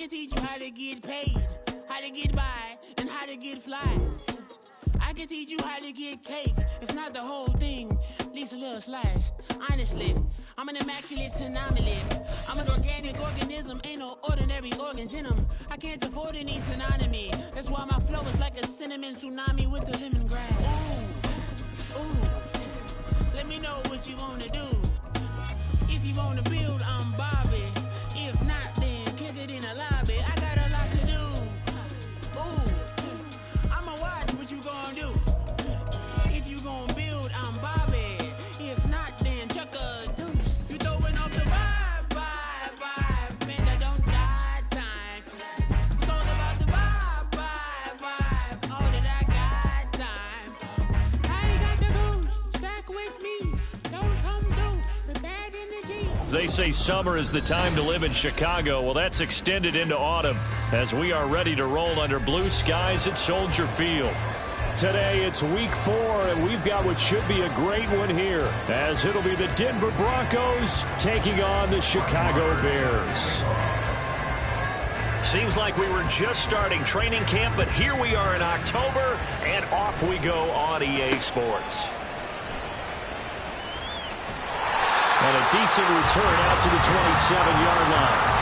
can teach you how to get paid, how to get by, and how to get fly. I can teach you how to get cake, if not the whole thing, at least a little slice. Honestly, I'm an immaculate anomaly. I'm an organic organism, ain't no ordinary organs in them. I can't afford any synonymy. That's why my flow is like a cinnamon tsunami with the lemongrass. Ooh, ooh. Let me know what you wanna do. If you wanna build, I'm Bobby. If not, then kick it in the lobby. I got a lot to do. Ooh, I'ma watch what you gonna do. If you gonna build, I'm Bobby. If not, then chuck a deuce. You throwing off the vibe, man, I don't die time. It's all about the vibe, all that I got time. I ain't got the goose, stack with me. Don't come through with bad energy. They say summer is the time to live in Chicago. Well, that's extended into autumn as we are ready to roll under blue skies at Soldier Field. Today, it's week 4, and we've got what should be a great one here, as it'll be the Denver Broncos taking on the Chicago Bears. Seems like we were just starting training camp, but here we are in October, and off we go on EA Sports. And a decent return out to the 27-yard line.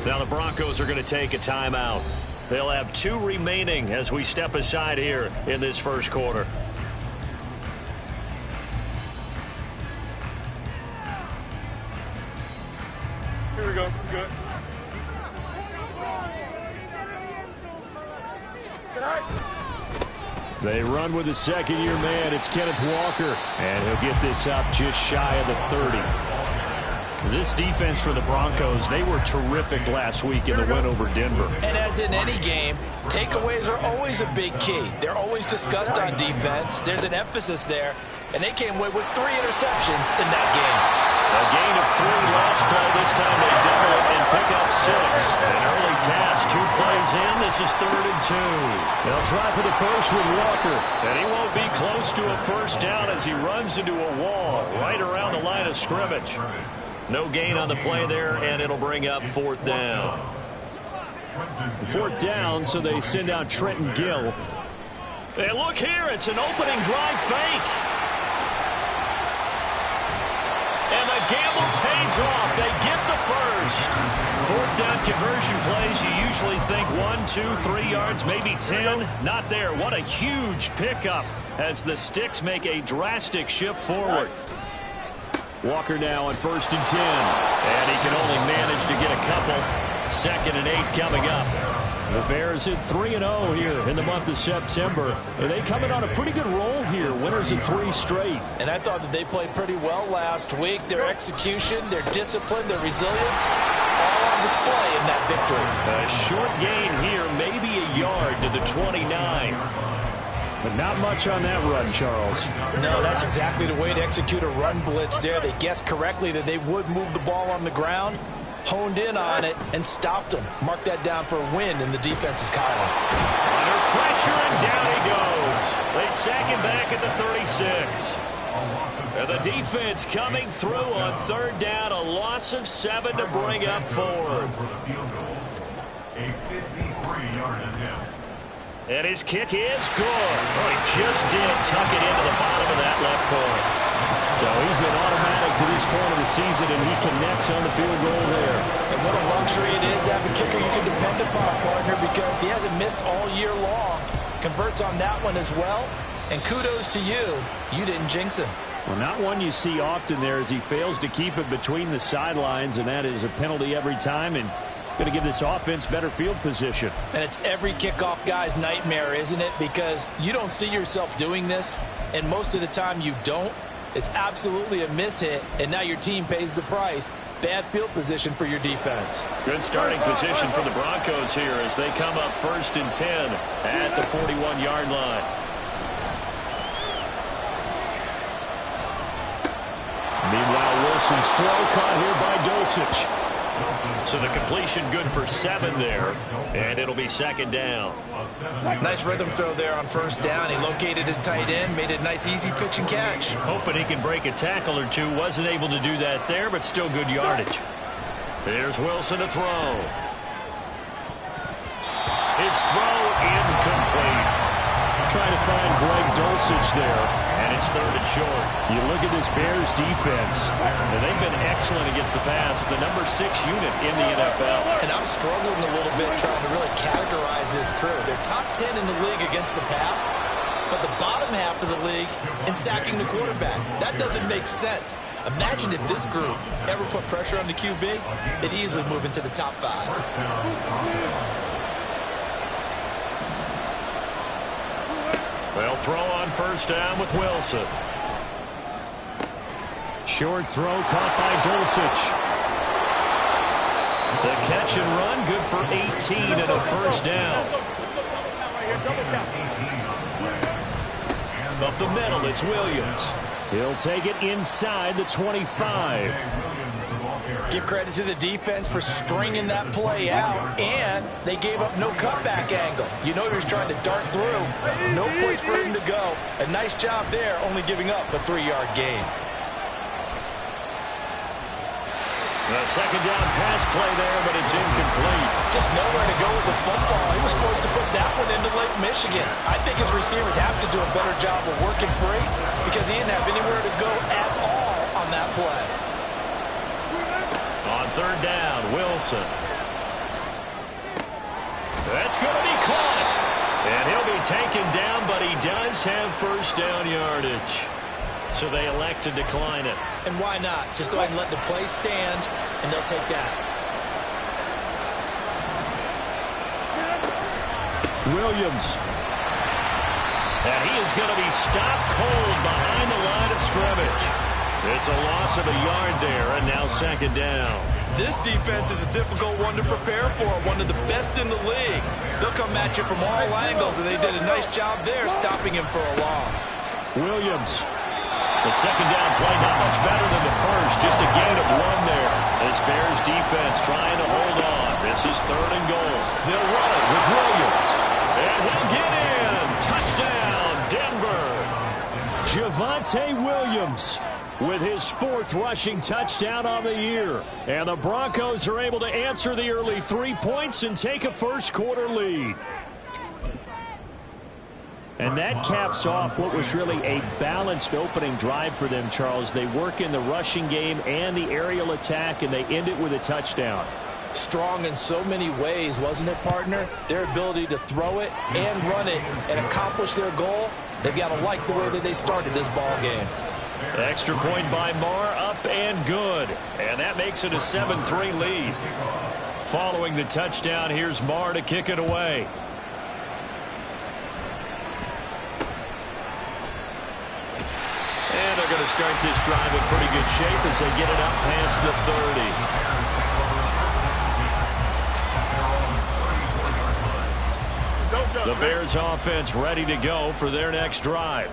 Now the Broncos are going to take a timeout. They'll have 2 remaining as we step aside here in this first quarter. Here we go. Good. They run with the second-year man. It's Kenneth Walker, and he'll get this up just shy of the 30. This defense for the Broncos, they were terrific last week in the win over Denver. And as in any game, takeaways are always a big key. They're always discussed on defense. There's an emphasis there, and they came away with 3 interceptions in that game. A gain of 3 last play. This time they double it and pick up 6. An early task, 2 plays in. This is 3rd and 2. They'll try for the first with Walker, and he won't be close to a first down as he runs into a wall right around the line of scrimmage. No gain on the play there, and it'll bring up 4th down. 4th down, so they send out Trenton Gill. And look here, it's an opening drive fake. And the gamble pays off. They get the first. 4th down conversion plays, you usually think 1, 2, 3 yards, maybe 10. Not there. What a huge pickup as the Sticks make a drastic shift forward. Walker now on 1st and 10. And he can only manage to get a couple. 2nd and 8 coming up. The Bears hit 3-0 here in the month of September. And they coming on a pretty good roll here. Winners of 3 straight. And I thought that they played pretty well last week. Their execution, their discipline, their resilience, all on display in that victory. A short gain here, maybe a yard to the 29. But not much on that run, Charles. No, that's exactly the way to execute a run blitz there. They guessed correctly that they would move the ball on the ground, honed in on it, and stopped them. Mark that down for a win in the defense's column. Under pressure, and down he goes. They sack him back at the 36. And the defense coming through on 3rd down. A loss of 7 to bring up 4th. A 53-yard attempt. And his kick is good. Oh, he just did tuck it into the bottom of that left corner. So he's been automatic to this point of the season, and he connects on the field goal there. And what a luxury it is to have a kicker you can depend upon, partner, because he hasn't missed all year long. Converts on that one as well. And kudos to you. You didn't jinx him. Well, not one you see often there as he fails to keep it between the sidelines, and that is a penalty every time. And going to give this offense better field position. And it's every kickoff guy's nightmare, isn't it? Because you don't see yourself doing this, and most of the time you don't. It's absolutely a mishit, and now your team pays the price. Bad field position for your defense. Good starting position for the Broncos here as they come up 1st and 10 at the 41-yard line. Wilson's throw caught here by Dulcich. So the completion good for 7 there, and it'll be second down. Nice rhythm throw there on first down. He located his tight end, made it a nice easy pitch and catch. Hoping he can break a tackle or two. Wasn't able to do that there, but still good yardage. Here's Wilson to throw. His throw incomplete. Trying to find Greg Dulcich there. And it's 3rd and short. You look at this Bears defense. And they've been excellent against the pass. The number 6 unit in the NFL. And I'm struggling a little bit trying to really categorize this crew. They're top 10 in the league against the pass, but the bottom half of the league in sacking the quarterback. That doesn't make sense. Imagine if this group ever put pressure on the QB, they'd easily move into the top 5. They'll throw on first down with Wilson. Short throw caught by Dulcich. The catch and run good for 18 and a first down. Up the middle, it's Williams. He'll take it inside the 25. Give credit to the defense for stringing that play out, and they gave up no cutback angle. You know he was trying to dart through. No place for him to go. A nice job there, only giving up a 3-yard gain. The second down pass play there, but it's incomplete. Just nowhere to go with the football. He was supposed to put that one into Lake Michigan. I think his receivers have to do a better job of working free because he didn't have anywhere to go at all on that play. On third down, Wilson. That's going to be caught. And he'll be taken down, but he does have first down yardage. So they elect to decline it. And why not? Just go ahead and let the play stand, and they'll take that. Williams. And he is going to be stopped cold behind the line of scrimmage. It's a loss of a yard there, and now second down. This defense is a difficult one to prepare for, one of the best in the league. They'll come at you from all angles, and they did a nice job there stopping him for a loss. Williams. The second down play not much better than the first, just a gain of 1 there. This Bears defense trying to hold on. This is 3rd and goal. They'll run it with Williams. And he'll get in. Touchdown, Denver. Javonte Williams with his 4th rushing touchdown on the year. And the Broncos are able to answer the early 3 points and take a first-quarter lead. And that caps off what was really a balanced opening drive for them, Charles. They work in the rushing game and the aerial attack, and they end it with a touchdown. Strong in so many ways, wasn't it, partner? Their ability to throw it and run it and accomplish their goal, they've got to like the way that they started this ball game. Extra point by Marr, up and good. And that makes it a 7-3 lead. Following the touchdown, here's Marr to kick it away. And they're going to start this drive in pretty good shape as they get it up past the 30. The Bears offense ready to go for their next drive.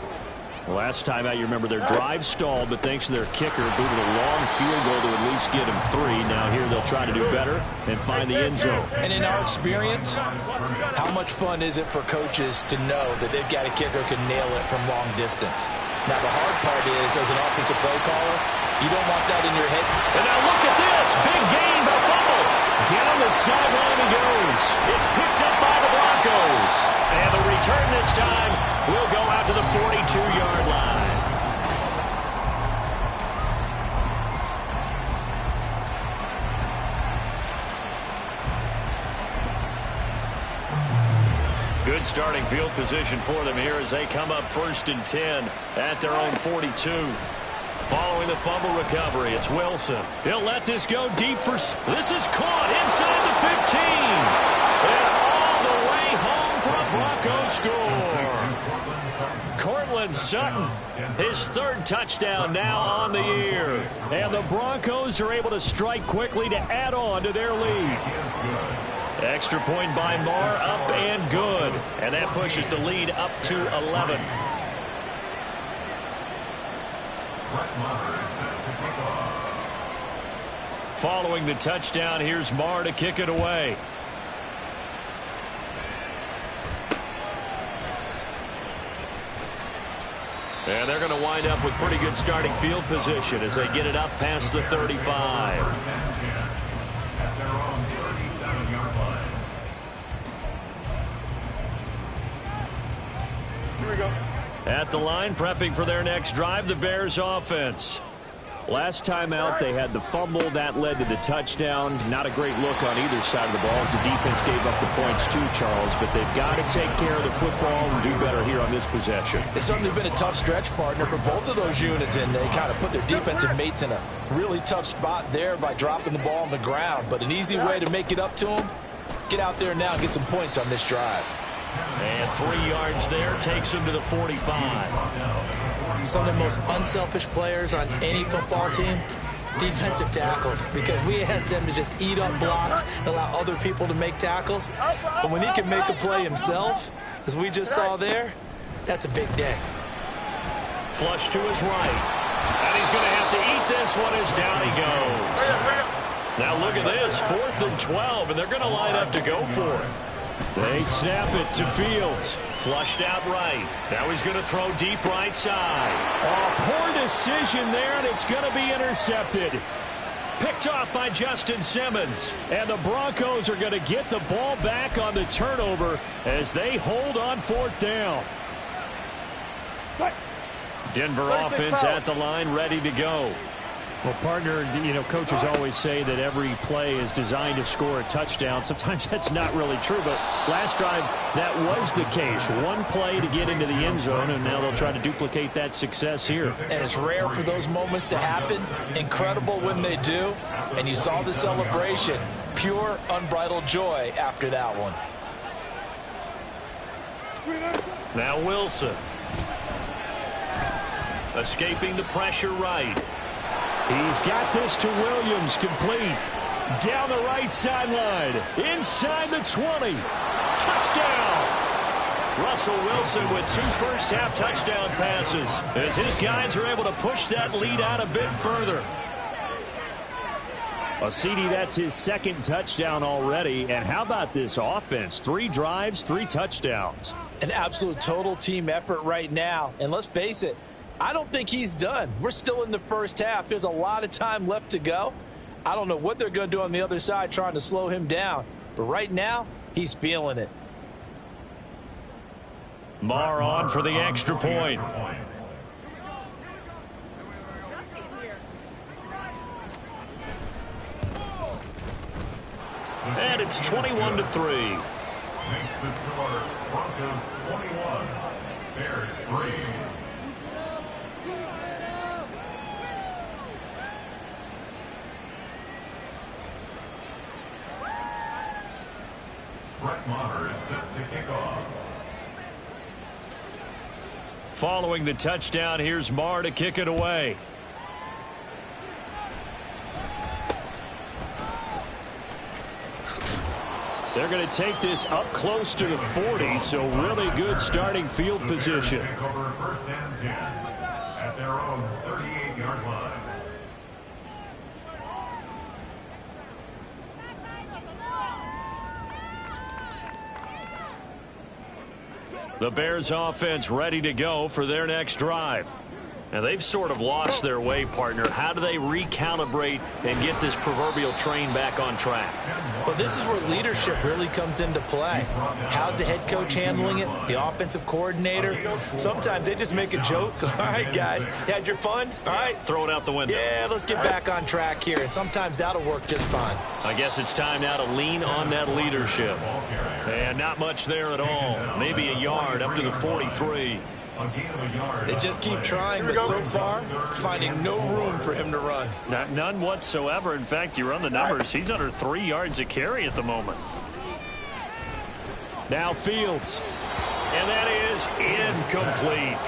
Last time out, you remember their drive stalled, but thanks to their kicker, booted a long field goal to at least get him 3. Now here they'll try to do better and find the end zone. And in our experience, how much fun is it for coaches to know that they've got a kicker who can nail it from long distance? Now the hard part is, as an offensive play caller, you don't want that in your head. And now look at this. Big gain, but fumble. Down the sideline he goes. It's picked up by the Broncos. And the return this time will go out to the 42-yard line. Good starting field position for them here as they come up 1st and 10 at their own 42. Following the fumble recovery, it's Wilson. He'll let this go deep for... This is caught inside the 15. And all the way home for a Bronco score. Cortland Sutton, his 3rd touchdown now on the year. And the Broncos are able to strike quickly to add on to their lead. Extra point by Marr, up and good. And that pushes the lead up to 11. Following the touchdown, here's Marr to kick it away. And they're going to wind up with pretty good starting field position as they get it up past the 35. At their own 37-yard line. Here we go. At the line, prepping for their next drive, the Bears offense. Last time out, they had the fumble. That led to the touchdown. Not a great look on either side of the ball as the defense gave up the points too, Charles. But they've got to take care of the football and do better here on this possession. It's certainly been a tough stretch, partner, for both of those units, and they kind of put their defensive mates in a really tough spot there by dropping the ball on the ground. But an easy way to make it up to them, get out there now and get some points on this drive. And 3 yards there takes them to the 45. Some of the most unselfish players on any football team, defensive tackles, because we ask them to just eat up blocks and allow other people to make tackles. But when he can make a play himself, as we just saw there, that's a big day. Flush to his right. And he's going to have to eat this one as down he goes. Now look at this, 4th and 12, and they're going to line up to go for it. They snap it to Fields. Flushed out right. Now he's going to throw deep right side. Oh, poor decision there, and it's going to be intercepted. Picked off by Justin Simmons. And the Broncos are going to get the ball back on the turnover as they hold on 4th down. Denver offense at the line, ready to go. Well, partner, you know, coaches always say that every play is designed to score a touchdown. Sometimes that's not really true, but last drive, that was the case. One play to get into the end zone, and now they'll try to duplicate that success here. And it's rare for those moments to happen. Incredible when they do. And you saw the celebration. Pure, unbridled joy after that one. Now Wilson. Escaping the pressure right. He's got this to Williams, complete. Down the right sideline. Inside the 20. Touchdown! Russell Wilson with 2 first-half touchdown passes as his guys are able to push that lead out a bit further. Well, CD, that's his 2nd touchdown already. And how about this offense? 3 drives, 3 touchdowns. An absolute total team effort right now. And let's face it, I don't think he's done. We're still in the first half. There's a lot of time left to go. I don't know what they're going to do on the other side trying to slow him down. But right now, he's feeling it. Marr on for the extra point. And it's 21-3. Makes the score Broncos 21, Bears 3. Brett Maher is set to kick off. Following the touchdown, here's Marr to kick it away. They're going to take this up close to the 40, so really good starting field position. Take over 1st and 10 at their own 38-yard line. The Bears offense ready to go for their next drive. And they've sort of lost their way, partner. How do they recalibrate and get this proverbial train back on track? Well, this is where leadership really comes into play. How's the head coach handling it? The offensive coordinator? Sometimes they just make a joke. All right, guys, had your fun? All right. Throw it out the window. Yeah, let's get back on track here. And sometimes that'll work just fine. I guess it's time now to lean on that leadership. And not much there at all. Maybe a yard up to the 43. They just keep trying, but so far, finding no room for him to run. None whatsoever. In fact, you run the numbers. He's under 3 yards a carry at the moment. Now Fields. And that is incomplete.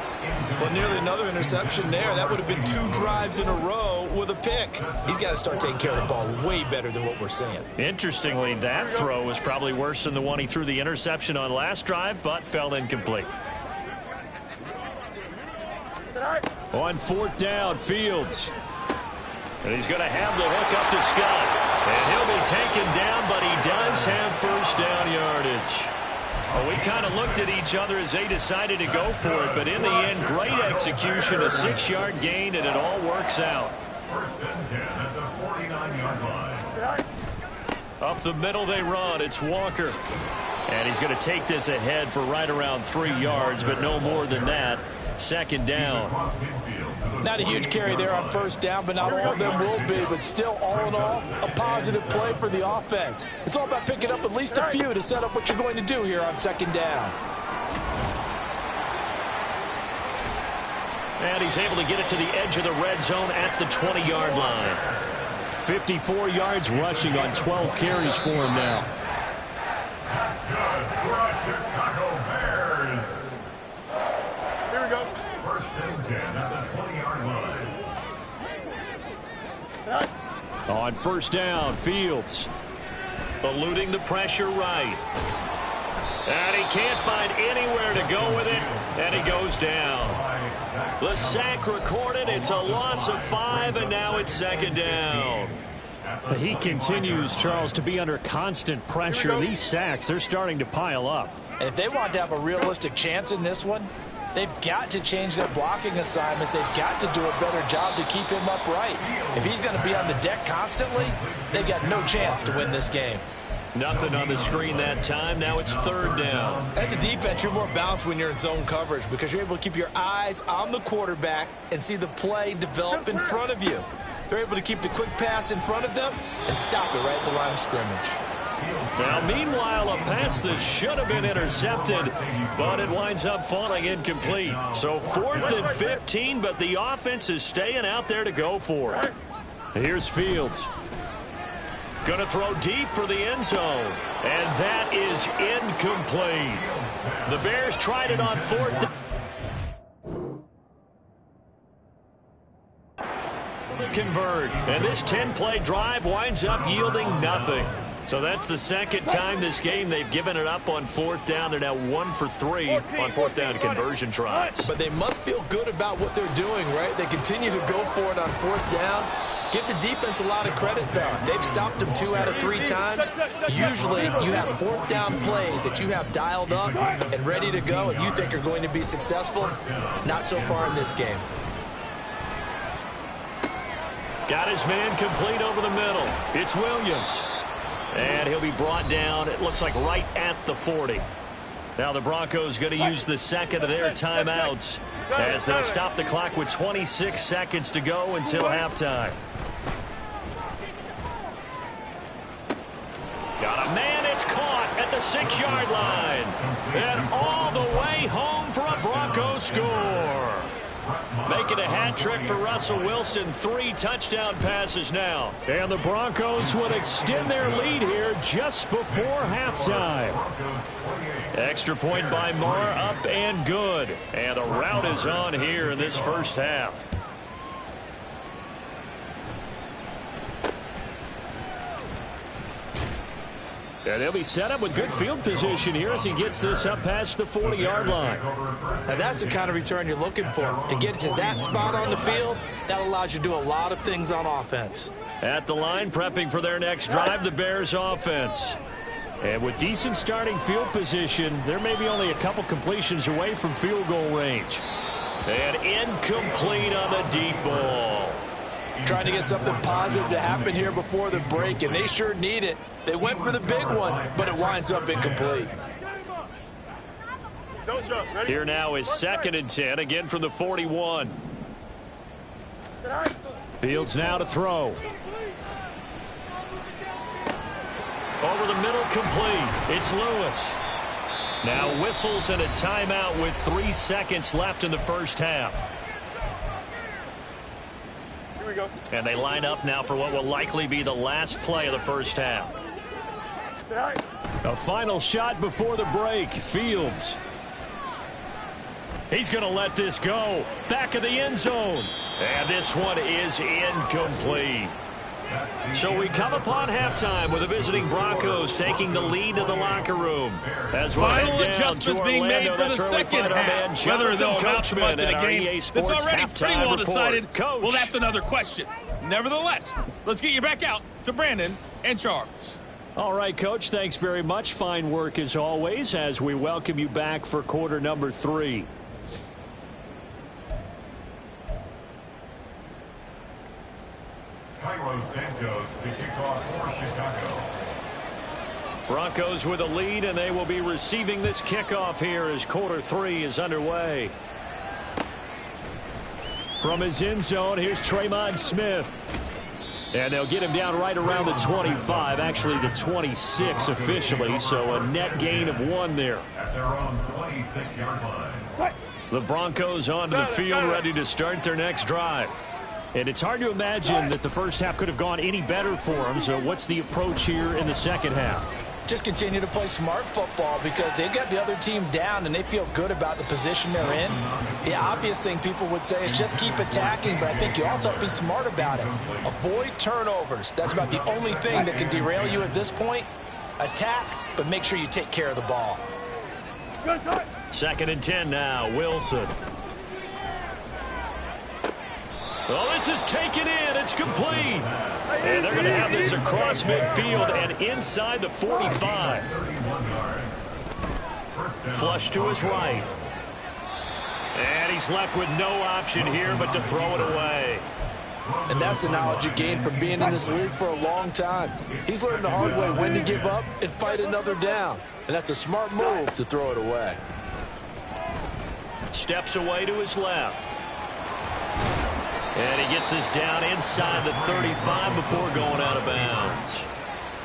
Well, nearly another interception there. That would have been 2 drives in a row with a pick. He's got to start taking care of the ball way better than what we're seeing. Interestingly, that throw was probably worse than the one he threw the interception on last drive, but fell incomplete. On 4th down, Fields. And he's going to have the hook up to Scott. And he'll be taken down, but he does have first down yardage. Well, we kind of looked at each other as they decided to go for it, but in the end, great execution, a 6-yard gain, and it all works out. First and 10 at the 49-yard line. Up the middle they run. It's Walker. And he's going to take this ahead for right around 3 yards, but no more than that. Second down. Not a huge carry there on first down, but not all of them will be. But still, all in all, a positive play for the offense. It's all about picking up at least a few to set up what you're going to do here on second down. And he's able to get it to the edge of the red zone at the 20-yard line. 54 yards rushing on 12 carries for him now. That's good for us Chicago Bears. Here we go. First and 10 at the 20-yard line. On first down, Fields. Eluding the pressure right. And he can't find anywhere to go with it, and he goes down. The sack recorded. It's a loss of 5, and now it's second down. He continues, Charles, to be under constant pressure. These sacks, they're starting to pile up. And if they want to have a realistic chance in this one, they've got to change their blocking assignments. They've got to do a better job to keep him upright. If he's going to be on the deck constantly, they've got no chance to win this game. Nothing on the screen that time. Now it's third down. As a defense, you're more balanced when you're in zone coverage because you're able to keep your eyes on the quarterback and see the play develop in front of you. They're able to keep the quick pass in front of them and stop it right at the line of scrimmage. Now, meanwhile, a pass that should have been intercepted, but it winds up falling incomplete. So 4th and 15, but the offense is staying out there to go for it. Here's Fields. Going to throw deep for the end zone, and that is incomplete. The Bears tried it on 4th down. Convert, and this 10-play drive winds up yielding nothing. So that's the second time this game they've given it up on 4th down. They're now 1 for 3 on 4th down conversion tries. But they must feel good about what they're doing, right? They continue to go for it on 4th down. Give the defense a lot of credit, though. They've stopped them 2 out of 3 times. Usually, you have 4th down plays that you have dialed up and ready to go and you think are going to be successful. Not so far in this game. Got his man complete over the middle. It's Williams. And he'll be brought down, it looks like right at the 40. Now the Broncos going to use the second of their timeouts as they'll stop the clock with 26 seconds to go until halftime. Got a man, it's caught at the 6-yard line. And all the way home for a Broncos score. Making a hat trick for Russell Wilson. 3 touchdown passes now. And the Broncos would extend their lead here just before halftime. Extra point by Marr, up and good. And the rout is on here in this first half. And they'll be set up with good field position here as he gets this up past the 40-yard line. Now that's the kind of return you're looking for. To get to that spot on the field, that allows you to do a lot of things on offense. At the line, prepping for their next drive, the Bears offense. And with decent starting field position, there may be only a couple completions away from field goal range. And incomplete on the deep ball. Trying to get something positive to happen here before the break, and they sure need it. They went for the big one, but it winds up incomplete. Don't jump. Ready? Here now is 2nd and 10, again from the 41. Fields now to throw. Over the middle, complete. It's Lewis. Now whistles and a timeout with 3 seconds left in the first half. Here we go. And they line up now for what will likely be the last play of the first half. A final shot before the break. Fields. He's going to let this go. Back of the end zone. And this one is incomplete. So we come upon halftime with the visiting Broncos taking the lead to the locker room. As we'll final adjustments being made for the second half. Whether they'll amount to much in a game that's already pretty well decided, well, that's another question. Nevertheless, let's get you back out to Brandon and Charles. All right, Coach, thanks very much. Fine work as always as we welcome you back for quarter number 3. Cairo Santos to kick off for Chicago. Broncos with a lead, and they will be receiving this kickoff here as quarter 3 is underway. From his end zone, here's Tremon Smith. And they'll get him down right around the 25, actually the 26 officially, so a net gain of 1 there. At their own 26-yard line. The Broncos onto the field, ready to start their next drive. And it's hard to imagine that the first half could have gone any better for them, so what's the approach here in the second half? Just continue to play smart football because they got the other team down and they feel good about the position they're in. The obvious thing people would say is just keep attacking, but I think you also have to be smart about it. Avoid turnovers. That's about the only thing that can derail you at this point. Attack, but make sure you take care of the ball. 2nd and 10 now, Wilson. Well, this is taken in. It's complete. And they're going to have this across midfield and inside the 45. Flush to his right. And he's left with no option here but to throw it away. And that's the knowledge you gain from being in this league for a long time. He's learned the hard way when to give up and fight another down. And that's a smart move to throw it away. Steps away to his left. And he gets this down inside the 35 before going out of bounds.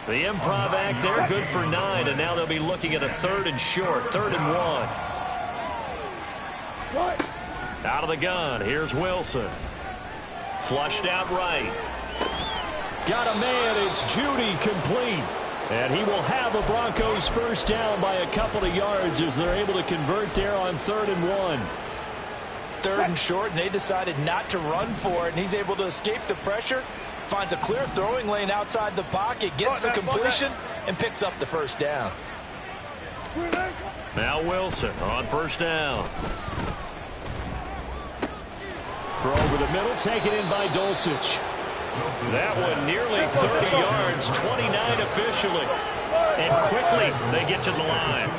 The improv act there, good for 9, and now they'll be looking at a 3rd and short, 3rd and 1. Out of the gun, here's Wilson. Flushed out right. Got a man, it's Judy, complete. And he will have the Broncos first down by a couple of yards as they're able to convert there on 3rd and 1. 3rd and short, and they decided not to run for it, and he's able to escape the pressure, finds a clear throwing lane outside the pocket, gets the completion, and picks up the first down. Now Wilson on first down. Throw over the middle, taken in by Dulcich. That one nearly 30 yards, 29 officially. And quickly they get to the line.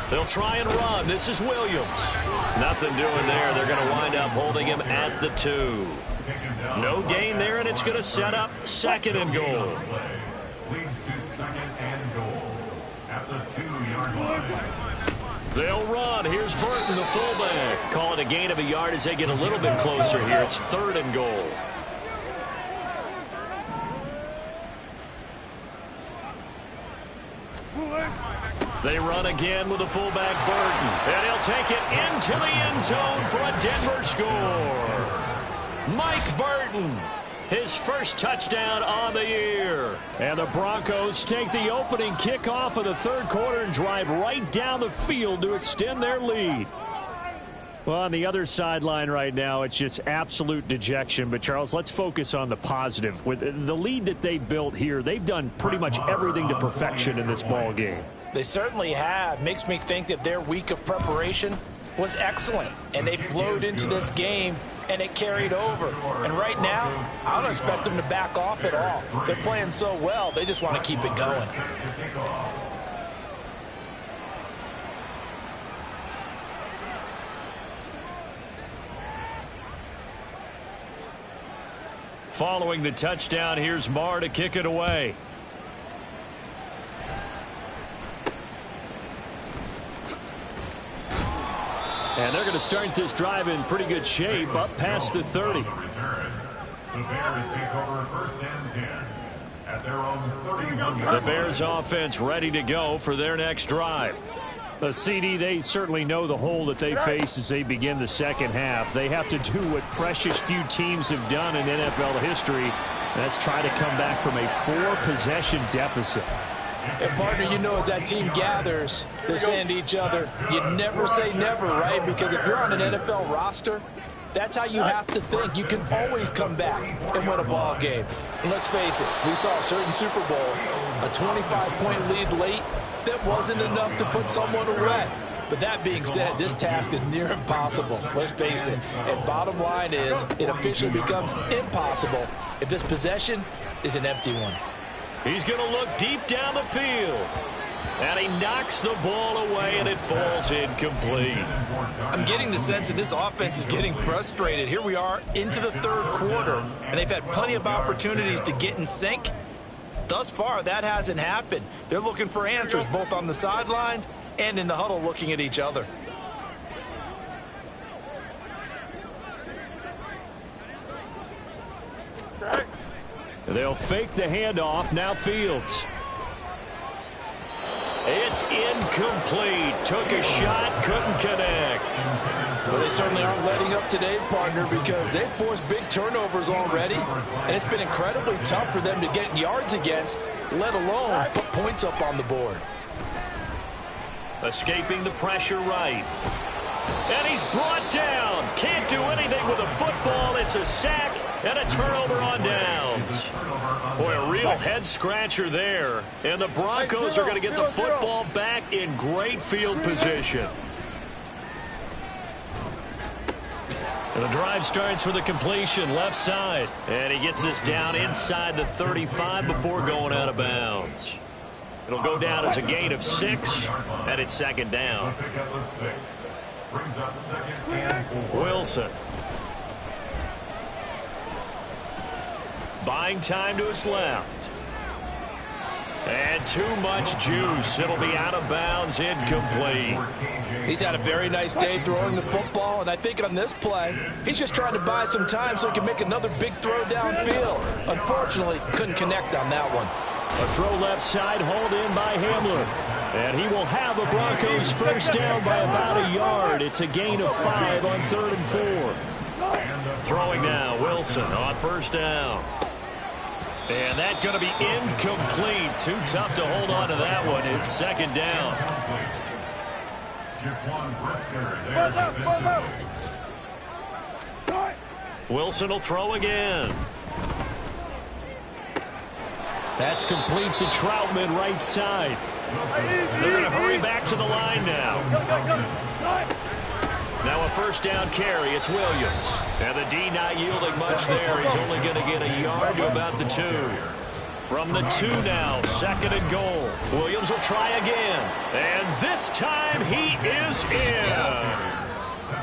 They'll try and run. This is Williams. Nothing doing there. They're going to wind up holding him at the 2. No gain there, and it's going to set up 2nd and goal. Leads to 2nd and goal at the 2-yard line. They'll run. Here's Burton, the fullback. Call it a gain of a yard as they get a little bit closer here. It's 3rd and goal. They run again with the fullback Burton. And he'll take it into the end zone for a Denver score. Mike Burton, his first touchdown on the year. And the Broncos take the opening kickoff of the 3rd quarter and drive right down the field to extend their lead. Well, on the other sideline right now, it's just absolute dejection. But, Charles, let's focus on the positive. With the lead that they built here, they've done pretty much everything to perfection in this ball game. They certainly have. Makes me think that their week of preparation was excellent. And they flowed into this game, and it carried over. And right now, I don't expect them to back off at all. They're playing so well, they just want to keep it going. Following the touchdown, here's Marr to kick it away. And they're going to start this drive in pretty good shape, up past the 30. The Bears take over 1st and 10 at their own 31. The Bears offense ready to go for their next drive. The CD, they certainly know the hole that they face as they begin the second half. They have to do what precious few teams have done in NFL history. That's try to come back from a 4-possession deficit. And, partner, you know as that team gathers, they're saying to each other, you never say never, right? Because if you're on an NFL roster, that's how you have to think. You can always come back and win a ball game. And let's face it, we saw a certain Super Bowl, a 25-point lead late, that wasn't enough to put someone away. But that being said, this task is near impossible. Let's face it. And bottom line is, it officially becomes impossible if this possession is an empty one. He's going to look deep down the field. And he knocks the ball away, and it falls incomplete. I'm getting the sense that this offense is getting frustrated. Here we are into the third quarter, and they've had plenty of opportunities to get in sync. Thus far, that hasn't happened. They're looking for answers both on the sidelines and in the huddle looking at each other. They'll fake the handoff. Now Fields. It's incomplete. Took a shot, couldn't connect. Well, they certainly aren't letting up today, partner, because they've forced big turnovers already, and it's been incredibly tough for them to get yards against, let alone put points up on the board. Escaping the pressure right. And he's brought down. Can't do anything with a football. It's a sack and a turnover on downs. Boy, a real head-scratcher there. And the Broncos are going to get the football back in great field position. And the drive starts with a completion left side. And he gets this down inside the 35 before going out of bounds. It'll go down as a gain of 6, and it's second down. Wilson. Buying time to his left. And too much juice. It'll be out of bounds, incomplete. He's had a very nice day throwing the football, and I think on this play, he's just trying to buy some time so he can make another big throw downfield. Unfortunately, couldn't connect on that one. A throw left side, hauled in by Hamler. And he will have the Broncos first down by about a yard. It's a gain of 5 on 3rd and 4. Throwing now, Wilson on first down. And that's going to be incomplete. Too tough to hold on to that one. It's second down. Wilson will throw again. That's complete to Troutman, right side. They're going to hurry back to the line now. Now a first down carry. It's Williams. And the D not yielding much there. He's only going to get a yard to about the 2. From the 2 now, 2nd and goal. Williams will try again. And this time he is in.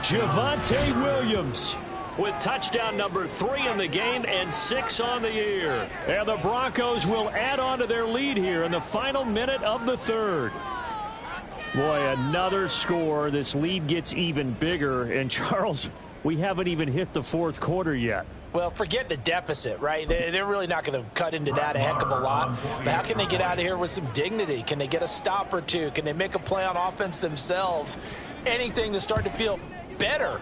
Javonte Williams with touchdown number 3 in the game and 6 on the year. And the Broncos will add on to their lead here in the final minute of the 3rd. Boy, another score. This lead gets even bigger. And, Charles, we haven't even hit the 4th quarter yet. Well, forget the deficit, right? They're really not going to cut into that a heck of a lot. But how can they get out of here with some dignity? Can they get a stop or two? Can they make a play on offense themselves? Anything to start to feel better